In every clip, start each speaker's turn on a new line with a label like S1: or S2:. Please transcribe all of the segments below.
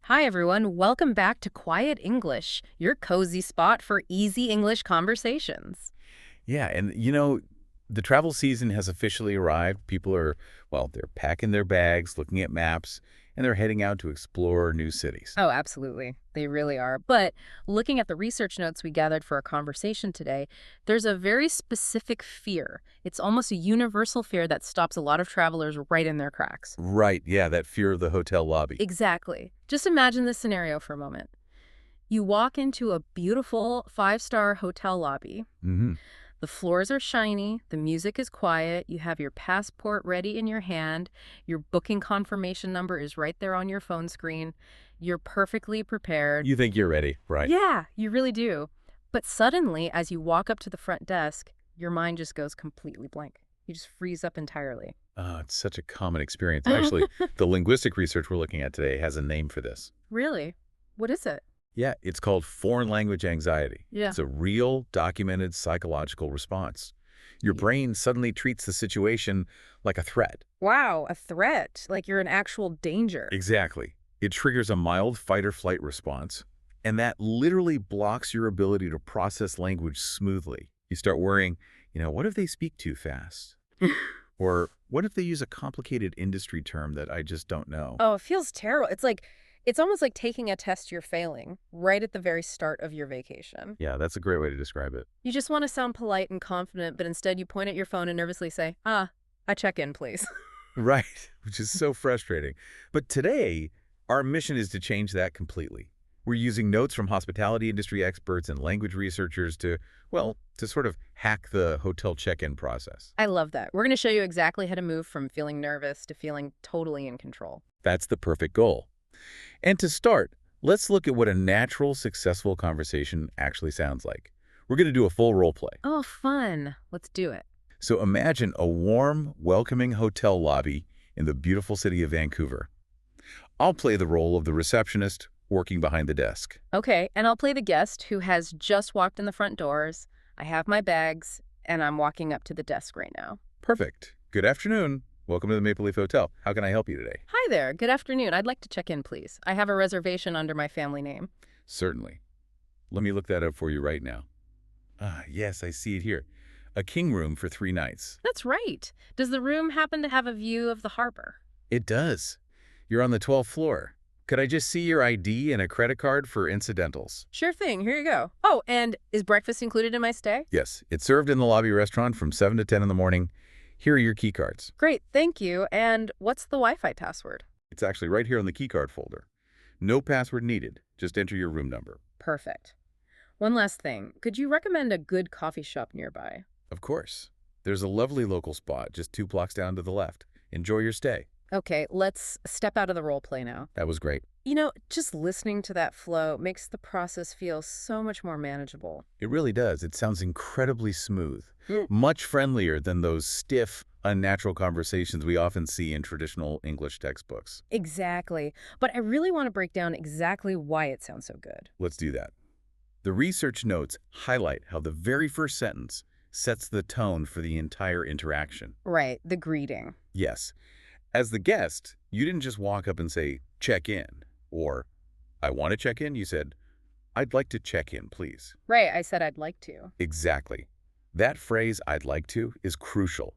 S1: Hi, everyone. Welcome back to Quiet English, your cozy spot for easy English conversations.
S2: Yeah, and the travel season has officially arrived. People are, well, they're packing their bags, looking at maps, and they're heading out to explore new cities.
S1: Oh, absolutely. They really are. But looking at the research notes we gathered for our conversation today, there's a very specific fear. It's almost a universal fear that stops a lot of travelers right in their cracks.
S2: Right, yeah, that fear of the hotel lobby.
S1: Exactly. Just imagine this scenario for a moment. You walk into a beautiful five-star hotel lobby.
S2: hmm
S1: The floors are shiny, the music is quiet, you have your passport ready in your hand, your booking confirmation number is right there on your phone screen, you're perfectly prepared.
S2: You think you're ready, right?
S1: Yeah, you really do. But suddenly, as you walk up to the front desk, your mind just goes completely blank. You just freeze up entirely.
S2: It's such a common experience. Actually, the linguistic research we're looking at today has a name for this.
S1: Really? What is it?
S2: Yeah, it's called foreign language anxiety.
S1: Yeah.
S2: It's a real, documented psychological response. Your brain suddenly treats the situation like a threat.
S1: Wow, a threat. Like you're in actual danger.
S2: Exactly. It triggers a mild fight-or-flight response, and that literally blocks your ability to process language smoothly. You start worrying, what if they speak too fast? Or what if they use a complicated industry term that I just don't know?
S1: Oh, it feels terrible. It's almost like taking a test you're failing right at the very start of your vacation.
S2: Yeah, that's a great way to describe it.
S1: You just want to sound polite and confident, but instead you point at your phone and nervously say, I check in, please.
S2: Right, which is so frustrating. But today, our mission is to change that completely. We're using notes from hospitality industry experts and language researchers to, well, to sort of hack the hotel check-in process.
S1: I love that. We're going to show you exactly how to move from feeling nervous to feeling totally in control.
S2: That's the perfect goal. And to start, let's look at what a natural, successful conversation actually sounds like. We're going to do a full role play.
S1: Oh, fun. Let's do it.
S2: So imagine a warm, welcoming hotel lobby in the beautiful city of Vancouver. I'll play the role of the receptionist working behind the desk.
S1: Okay, and I'll play the guest who has just walked in the front doors. I have my bags, and I'm walking up to the desk right now.
S2: Perfect. Good afternoon. Welcome to the Maple Leaf Hotel. How can I help you today?
S1: Hi there. Good afternoon. I'd like to check in, please. I have a reservation under my family name.
S2: Certainly. Let me look that up for you right now. Yes, I see it here. A king room for 3 nights.
S1: That's right. Does the room happen to have a view of the harbor?
S2: It does. You're on the 12th floor. Could I just see your ID and a credit card for Incidentals?
S1: Sure thing. Here you go. Oh, and is breakfast included in my stay?
S2: Yes, it's served in the lobby restaurant from 7 to 10 in the morning. Here are your key cards.
S1: Great, thank you. And what's the Wi-Fi password?
S2: It's actually right here on the key card folder. No password needed. Just enter your room number.
S1: Perfect. One last thing. Could you recommend a good coffee shop nearby?
S2: Of course. There's a lovely local spot just 2 blocks down to the left. Enjoy your stay.
S1: Okay, let's step out of the role play now.
S2: That was great.
S1: Just listening to that flow makes the process feel so much more manageable.
S2: It really does. It sounds incredibly smooth.
S1: Mm.
S2: Much friendlier than those stiff, unnatural conversations we often see in traditional English textbooks.
S1: Exactly. But I really want to break down exactly why it sounds so good.
S2: Let's do that. The research notes highlight how the very first sentence sets the tone for the entire interaction.
S1: Right, the greeting.
S2: Yes. As the guest, you didn't just walk up and say, check in, or I want to check in. You said, I'd like to check in, please.
S1: Right, I said I'd like to.
S2: Exactly. That phrase, I'd like to, is crucial.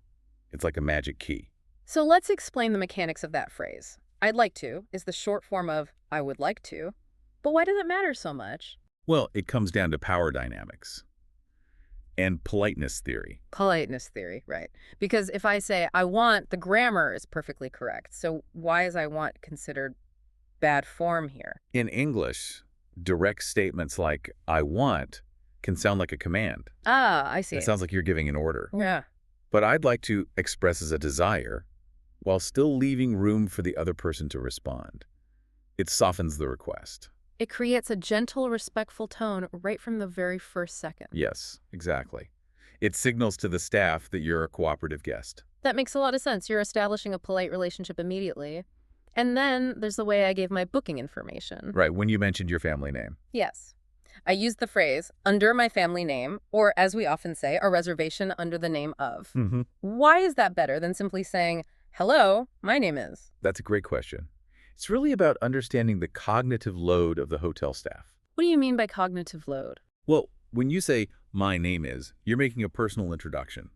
S2: It's like a magic key.
S1: So let's explain the mechanics of that phrase. I'd like to is the short form of I would like to. But why does it matter so much?
S2: Well, it comes down to power dynamics and politeness theory.
S1: Politeness theory, right. Because if I say I want, the grammar is perfectly correct. So why is I want considered bad form here?
S2: In English, direct statements like I want can sound like a command.
S1: Ah, I see.
S2: It sounds like you're giving an order.
S1: Yeah.
S2: But I'd like to express as a desire while still leaving room for the other person to respond. It softens the request.
S1: It creates a gentle, respectful tone right from the very first second.
S2: Yes, exactly. It signals to the staff that you're a cooperative guest.
S1: That makes a lot of sense. You're establishing a polite relationship immediately. And then there's the way I gave my booking information.
S2: Right, when you mentioned your family name.
S1: Yes. I used the phrase, under my family name, or as we often say, a reservation under the name of. Why is that better than simply saying, hello, my name is?
S2: That's a great question. It's really about understanding the cognitive load of the hotel staff.
S1: What do you mean by cognitive load?
S2: Well, when you say, "My name is," you're making a personal introduction.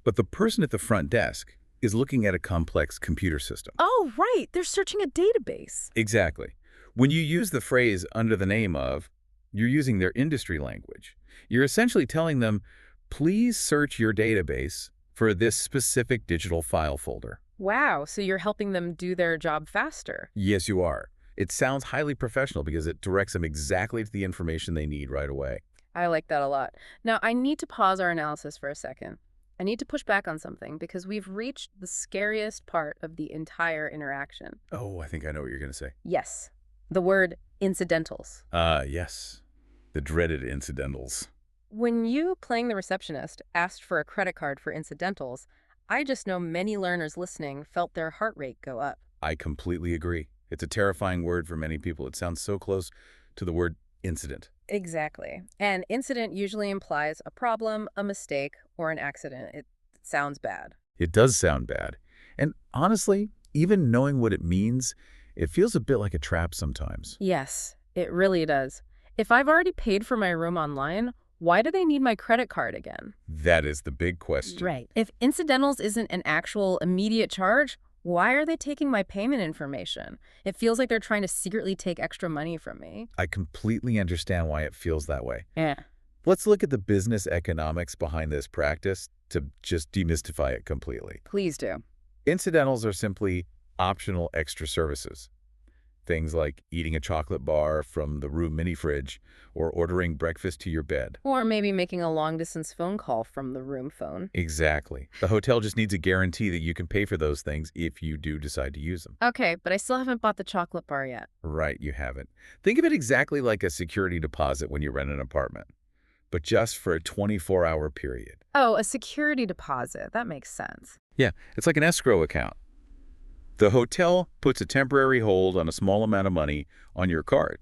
S2: But the person at the front desk is looking at a complex computer system.
S1: Oh, right. They're searching a database.
S2: Exactly. When you use the phrase "under the name of," you're using their industry language. You're essentially telling them, please search your database for this specific digital file folder.
S1: Wow, so you're helping them do their job faster.
S2: Yes, you are. It sounds highly professional because it directs them exactly to the information they need right away.
S1: I like that a lot. Now, I need to pause our analysis for a second. I need to push back on something because we've reached the scariest part of the entire interaction.
S2: Oh, I think I know what you're going to say.
S1: Yes, the word incidentals.
S2: Yes. The dreaded incidentals.
S1: When you, playing the receptionist, asked for a credit card for incidentals, I just know many learners listening felt their heart rate go up.
S2: I completely agree. It's a terrifying word for many people. It sounds so close to the word incident.
S1: Exactly. And incident usually implies a problem, a mistake, or an accident. It sounds bad.
S2: It does sound bad. And honestly, even knowing what it means, it feels a bit like a trap sometimes.
S1: Yes, it really does. If I've already paid for my room online, why do they need my credit card again?
S2: That is the big question.
S1: Right. If incidentals isn't an actual immediate charge, why are they taking my payment information? It feels like they're trying to secretly take extra money from me.
S2: I completely understand why it feels that way.
S1: Yeah.
S2: Let's look at the business economics behind this practice to just demystify it completely.
S1: Please do.
S2: Incidentals are simply optional extra services. Things like eating a chocolate bar from the room mini fridge or ordering breakfast to your bed.
S1: Or maybe making a long-distance phone call from the room phone.
S2: Exactly. The hotel just needs a guarantee that you can pay for those things if you do decide to use them.
S1: Okay, but I still haven't bought the chocolate bar yet.
S2: Right, you haven't. Think of it exactly like a security deposit when you rent an apartment, but just for a 24-hour period.
S1: Oh, a security deposit. That makes sense.
S2: Yeah, it's like an escrow account. The hotel puts a temporary hold on a small amount of money on your card.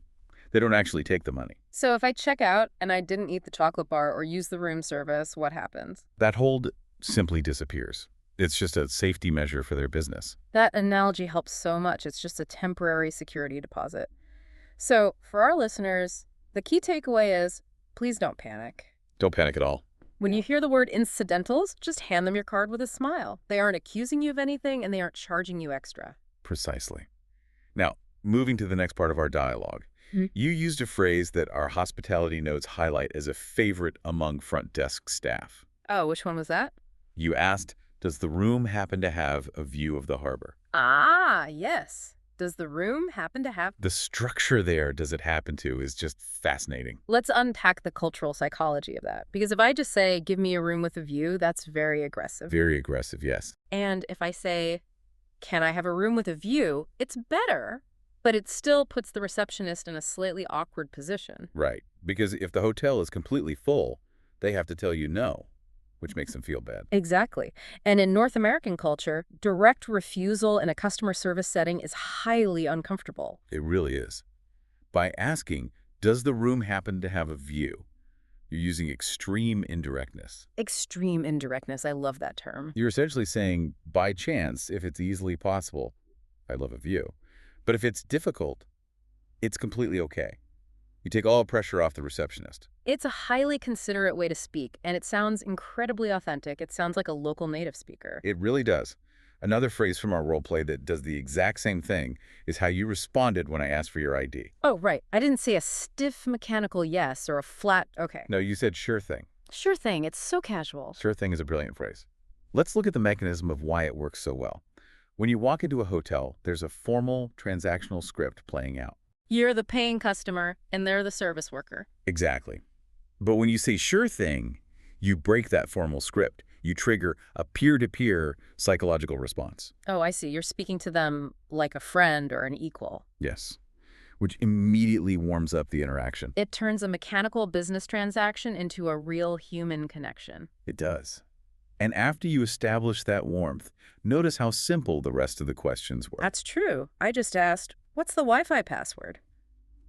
S2: They don't actually take the money.
S1: So if I check out and I didn't eat the chocolate bar or use the room service, what happens?
S2: That hold simply disappears. It's just a safety measure for their business.
S1: That analogy helps so much. It's just a temporary security deposit. So for our listeners, the key takeaway is, please don't panic.
S2: Don't panic at all.
S1: When you hear the word incidentals, just hand them your card with a smile. They aren't accusing you of anything, and they aren't charging you extra.
S2: Precisely. Now, moving to the next part of our dialogue, you used a phrase that our hospitality notes highlight as a favorite among front desk staff.
S1: Oh, which one was that?
S2: You asked, does the room happen to have a view of the harbor?
S1: Ah, yes. Does the room happen to have...
S2: The structure there, does it happen to, is just fascinating.
S1: Let's unpack the cultural psychology of that. Because if I just say, give me a room with a view, that's very aggressive.
S2: Very aggressive, yes.
S1: And if I say, can I have a room with a view, it's better, but it still puts the receptionist in a slightly awkward position.
S2: Right, because if the hotel is completely full, they have to tell you no, which makes them feel bad.
S1: Exactly. And in North American culture, direct refusal in a customer service setting is highly uncomfortable.
S2: It really is. By asking, does the room happen to have a view, you're using extreme indirectness.
S1: Extreme indirectness. I love that term.
S2: You're essentially saying, by chance, if it's easily possible, I love a view. But if it's difficult, it's completely okay. You take all pressure off the receptionist.
S1: It's a highly considerate way to speak, and it sounds incredibly authentic. It sounds like a local native speaker.
S2: It really does. Another phrase from our role play that does the exact same thing is how you responded when I asked for your ID.
S1: Oh, right. I didn't say a stiff mechanical yes or a flat okay.
S2: No, you said sure thing.
S1: Sure thing. It's so casual.
S2: Sure thing is a brilliant phrase. Let's look at the mechanism of why it works so well. When you walk into a hotel, there's a formal transactional script playing out.
S1: You're the paying customer, and they're the service worker.
S2: Exactly. But when you say sure thing, you break that formal script. You trigger a peer-to-peer psychological response.
S1: Oh, I see. You're speaking to them like a friend or an equal.
S2: Yes, which immediately warms up the interaction.
S1: It turns a mechanical business transaction into a real human connection.
S2: It does. And after you establish that warmth, notice how simple the rest of the questions were.
S1: That's true. I just asked, what's the Wi-Fi password?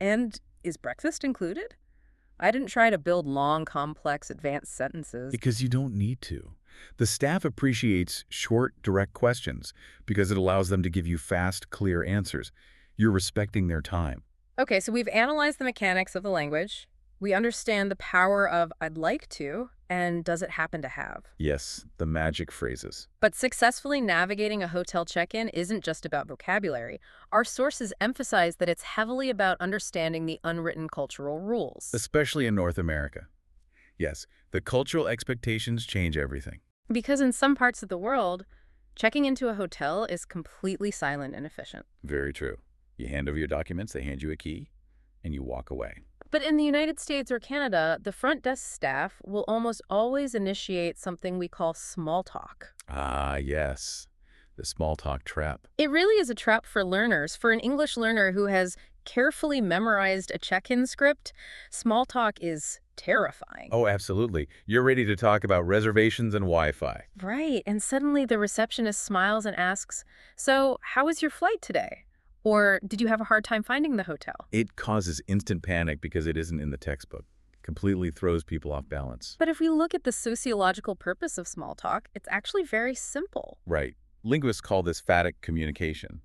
S1: And is breakfast included? I didn't try to build long, complex, advanced sentences.
S2: Because you don't need to. The staff appreciates short, direct questions because it allows them to give you fast, clear answers. You're respecting their time.
S1: Okay, so we've analyzed the mechanics of the language. We understand the power of "I'd like to" and "does it happen to have."
S2: Yes, the magic phrases.
S1: But successfully navigating a hotel check-in isn't just about vocabulary. Our sources emphasize that it's heavily about understanding the unwritten cultural rules.
S2: Especially in North America. Yes, the cultural expectations change everything.
S1: Because in some parts of the world, checking into a hotel is completely silent and efficient.
S2: Very true. You hand over your documents, they hand you a key, and you walk away.
S1: But in the United States or Canada, the front desk staff will almost always initiate something we call small talk.
S2: Ah, yes. The small talk trap.
S1: It really is a trap for learners. For an English learner who has carefully memorized a check-in script, small talk is terrifying.
S2: Oh, absolutely. You're ready to talk about reservations and Wi-Fi.
S1: Right, and suddenly the receptionist smiles and asks, "So, how was your flight today?" Or, "Did you have a hard time finding the hotel?"
S2: It causes instant panic because it isn't in the textbook. Completely throws people off balance.
S1: But if we look at the sociological purpose of small talk, it's actually very simple.
S2: Right. Linguists call this phatic communication.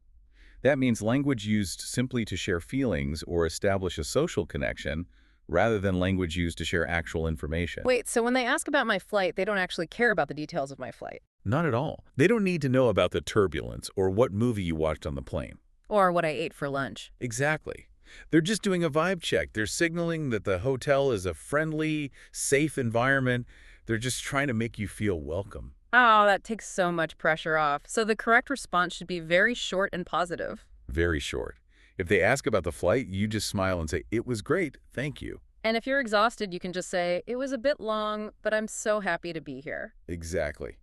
S2: That means language used simply to share feelings or establish a social connection, rather than language used to share actual information.
S1: Wait, so when they ask about my flight, they don't actually care about the details of my flight?
S2: Not at all. They don't need to know about the turbulence or what movie you watched on the plane.
S1: Or what I ate for lunch?
S2: Exactly. They're just doing a vibe check. They're signaling that the hotel is a friendly, safe environment. They're just trying to make you feel welcome.
S1: Oh, that takes so much pressure off. So the correct response should be very short and positive.
S2: Very short. If they ask about the flight, you just smile and say, "It was great, thank you."
S1: And if you're exhausted, you can just say, "It was a bit long, but I'm so happy to be here."
S2: Exactly.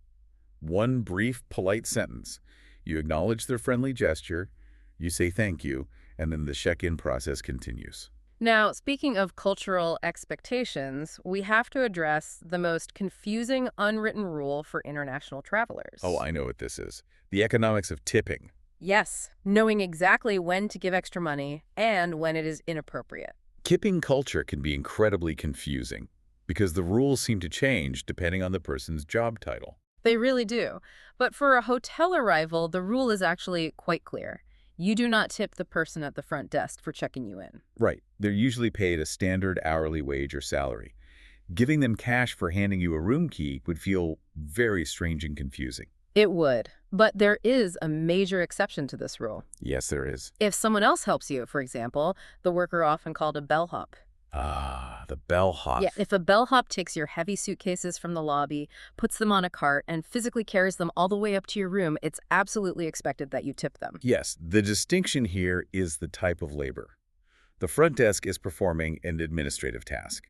S2: One brief, polite sentence. You acknowledge their friendly gesture, you say thank you, and then the check-in process continues.
S1: Now, speaking of cultural expectations, we have to address the most confusing unwritten rule for international travelers.
S2: Oh, I know what this is. The economics of tipping.
S1: Yes, knowing exactly when to give extra money and when it is inappropriate.
S2: Tipping culture can be incredibly confusing because the rules seem to change depending on the person's job title.
S1: They really do. But for a hotel arrival, the rule is actually quite clear. You do not tip the person at the front desk for checking you in.
S2: Right. They're usually paid a standard hourly wage or salary. Giving them cash for handing you a room key would feel very strange and confusing.
S1: It would. But there is a major exception to this rule.
S2: Yes, there is.
S1: If someone else helps you, for example, the worker often called a bellhop.
S2: Ah, the bellhop.
S1: Yeah, if a bellhop takes your heavy suitcases from the lobby, puts them on a cart, and physically carries them all the way up to your room, it's absolutely expected that you tip them.
S2: Yes, the distinction here is the type of labor. The front desk is performing an administrative task.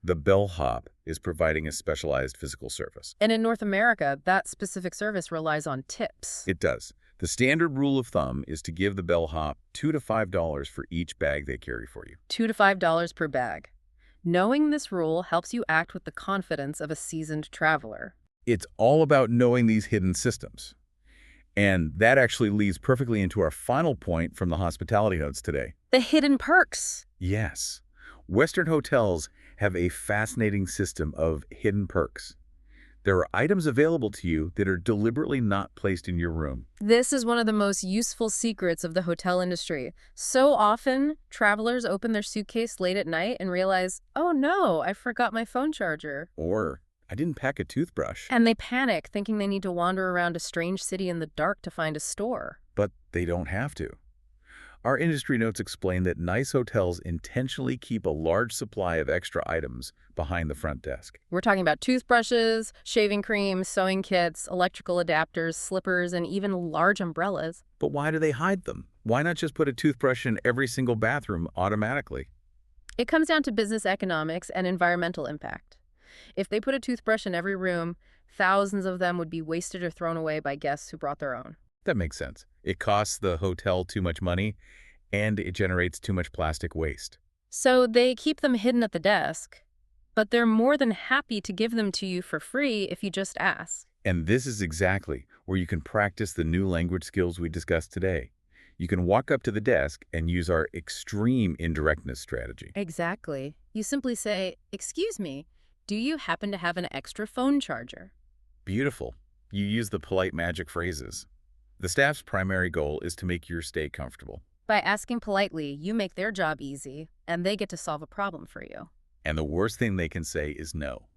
S2: The bellhop is providing a specialized physical service.
S1: And in North America, that specific service relies on tips.
S2: It does. The standard rule of thumb is to give the bellhop $2 to $5 for each bag they carry for you.
S1: $2 to $5 per bag. Knowing this rule helps you act with the confidence of a seasoned traveler.
S2: It's all about knowing these hidden systems. And that actually leads perfectly into our final point from the hospitality notes today.
S1: The hidden perks.
S2: Yes. Western hotels have a fascinating system of hidden perks. There are items available to you that are deliberately not placed in your room.
S1: This is one of the most useful secrets of the hotel industry. So often, travelers open their suitcase late at night and realize, "Oh no, I forgot my phone charger."
S2: Or, "I didn't pack a toothbrush."
S1: And they panic, thinking they need to wander around a strange city in the dark to find a store.
S2: But they don't have to. Our industry notes explain that nice hotels intentionally keep a large supply of extra items behind the front desk.
S1: We're talking about toothbrushes, shaving cream, sewing kits, electrical adapters, slippers, and even large umbrellas.
S2: But why do they hide them? Why not just put a toothbrush in every single bathroom automatically?
S1: It comes down to business economics and environmental impact. If they put a toothbrush in every room, thousands of them would be wasted or thrown away by guests who brought their own.
S2: That makes sense. It costs the hotel too much money, and it generates too much plastic waste.
S1: So they keep them hidden at the desk, but they're more than happy to give them to you for free if you just ask.
S2: And this is exactly where you can practice the new language skills we discussed today. You can walk up to the desk and use our extreme indirectness strategy.
S1: Exactly. You simply say, "Excuse me, do you happen to have an extra phone charger?"
S2: Beautiful. You use the polite magic phrases. The staff's primary goal is to make your stay comfortable.
S1: By asking politely, you make their job easy, and they get to solve a problem for you.
S2: And the worst thing they can say is no.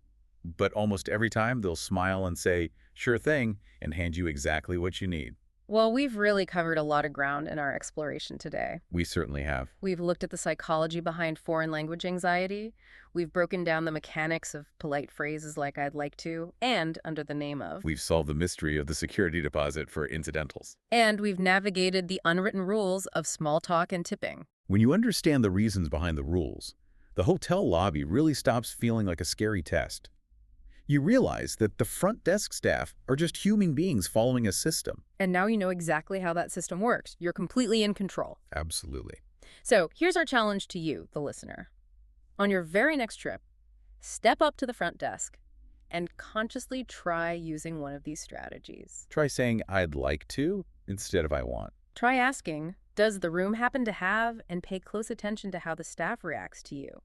S2: But almost every time they'll smile and say, sure thing, and hand you exactly what you need.
S1: Well, we've really covered a lot of ground in our exploration today.
S2: We certainly have.
S1: We've looked at the psychology behind foreign language anxiety. We've broken down the mechanics of polite phrases like I'd like to and under the name of.
S2: We've solved the mystery of the security deposit for incidentals.
S1: And we've navigated the unwritten rules of small talk and tipping.
S2: When you understand the reasons behind the rules, the hotel lobby really stops feeling like a scary test. You realize that the front desk staff are just human beings following a system.
S1: And now you know exactly how that system works. You're completely in control.
S2: Absolutely.
S1: So here's our challenge to you, the listener. On your very next trip, step up to the front desk and consciously try using one of these strategies.
S2: Try saying, I'd like to, instead of I want.
S1: Try asking, does the room happen to have, and pay close attention to how the staff reacts to you.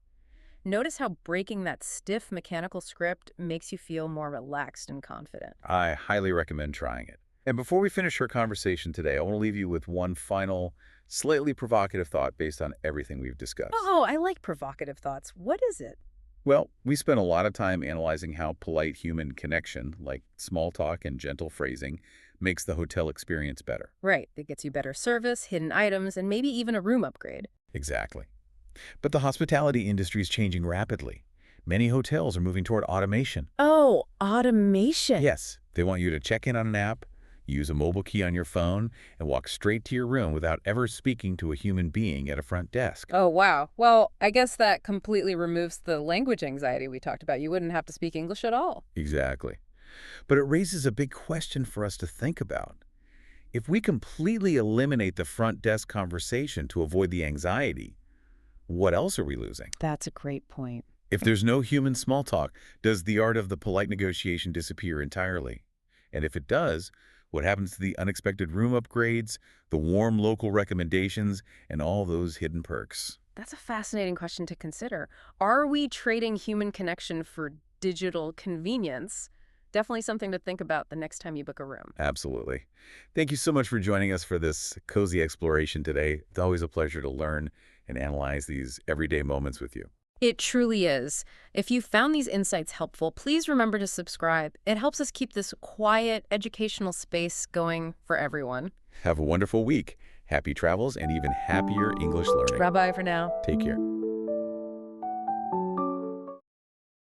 S1: Notice how breaking that stiff mechanical script makes you feel more relaxed and confident.
S2: I highly recommend trying it. And before we finish our conversation today, I want to leave you with one final, slightly provocative thought based on everything we've discussed.
S1: Oh, I like provocative thoughts. What is it?
S2: Well, we spent a lot of time analyzing how polite human connection, like small talk and gentle phrasing, makes the hotel experience better.
S1: Right. It gets you better service, hidden items, and maybe even a room upgrade.
S2: Exactly. But the hospitality industry is changing rapidly. Many hotels are moving toward automation.
S1: Oh, automation.
S2: Yes, they want you to check in on an app, use a mobile key on your phone, and walk straight to your room without ever speaking to a human being at a front desk.
S1: Oh, wow. Well, I guess that completely removes the language anxiety we talked about. You wouldn't have to speak English at all.
S2: Exactly. But it raises a big question for us to think about. If we completely eliminate the front desk conversation to avoid the anxiety, what else are we losing?
S1: That's a great point.
S2: If there's no human small talk, does the art of the polite negotiation disappear entirely? And if it does, what happens to the unexpected room upgrades, the warm local recommendations, and all those hidden perks?
S1: That's a fascinating question to consider. Are we trading human connection for digital convenience? Definitely something to think about the next time you book a room.
S2: Absolutely. Thank you so much for joining us for this cozy exploration today. It's always a pleasure to learn and analyze these everyday moments with you.
S1: It truly is. If you found these insights helpful, please remember to subscribe. It helps us keep this quiet, educational space going for everyone.
S2: Have a wonderful week. Happy travels and even happier English learning.
S1: Bye-bye for now.
S2: Take care.